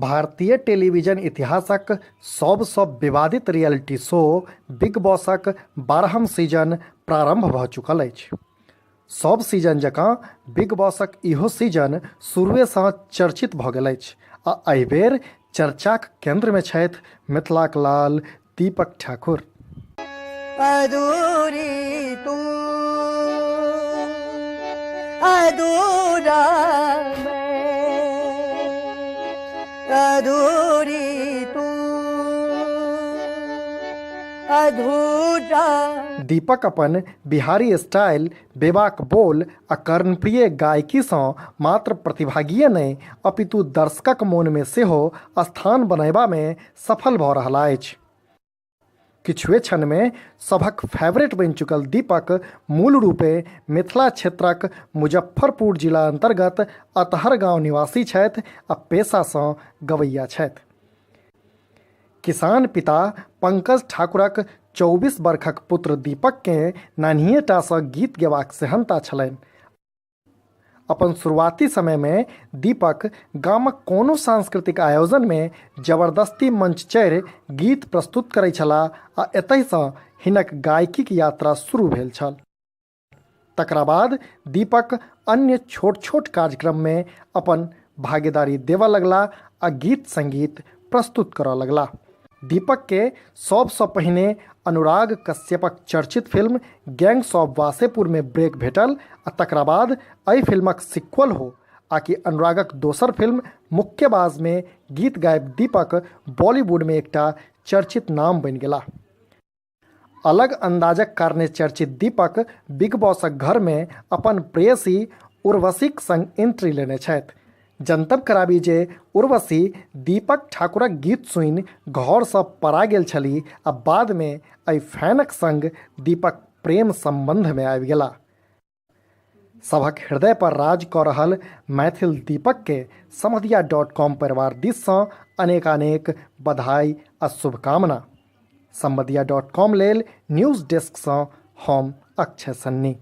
भारतीय टेलीविजन इतिहासक सबसँ विवादित रियलिटी शो बिग बॉसक 12म सीजन प्रारंभ भऽ चुकल अछि। सब सीजन जकाँ बिग बॉसक इहो सीजन शुरुएसँ चर्चित भऽ गेल अछि आ एहि बेर चर्चाक केंद्रमे छथि मिथिलाक लाल दीपक ठाकुर। अधूरी तू अधूरा मैं, अधूरी तू अधूरा। दीपक अपन बिहारी स्टाइल, बेबाक बोल आ कर्णप्रिय गायकीसँ मात्र प्रतिभागिए नहि अपितु दर्शकक मोनमे सेहो स्थान बनयबामे सफल भऽ रहल अछि। किछुए क्षणमे सभक फेवरेट बनि चुकल दीपक मूल रूपे मिथिला क्षेत्रक मुजफ्फरपुर जिला अंतर्गत अतहर गांव निवासी छथि आ पेशासँ गवैया छथि। किसान पिता पंकज ठाकुरक 24 वर्षक पुत्र दीपककेँ नान्हिएटासँ गीत गेबाक सेहन्ता छलनि। अपन शुरुआती समयमे दीपक गामक कोनो सांस्कृतिक आयोजनमे जबरदस्ती मंच चढ़ि गीत प्रस्तुत करैत छलाह आ एतहिसँ हिनक गायकीक यात्रा शुरू भेल छल। तकरा बाद दीपक अन्य छोट छोट कार्यक्रममे अपन भागीदारी देबऽ लगला आ गीत संगीत प्रस्तुत करऽ लगला। दीपक के सबसँ पहिने अनुराग कश्यपक चर्चित फिल्म गैंग्स ऑफ वासेपुर में ब्रेक भेटल आ तकरा बाद एहि फिल्मक सिक्वल हो आकि अनुरागक दोसर फिल्म मुक्केबाज में गीत गायब दीपक बॉलीवुड में एकटा चर्चित नाम बनि गेला। अलग अंदाजक कारणे चर्चित दीपक बिग बॉसक घर में अपन प्रेयसी उर्वशीक संग एंट्री लेने छथि। जनतब कराबी जे उर्वशी दीपक ठाकुरक गीत सुनि घरसँ परा गेल छलीह आ बादमे एहि फैनक संग दीपक प्रेम संबंधमे आबि गेला। सभक हृदय पर राज कऽ रहल मैथिल दीपक के समधिया.com परिवार दिससँ अनेकानेक बधाई आ शुभकामना। समधिया.com लेल न्यूज डेस्कसँ हम अक्षय सन्नी।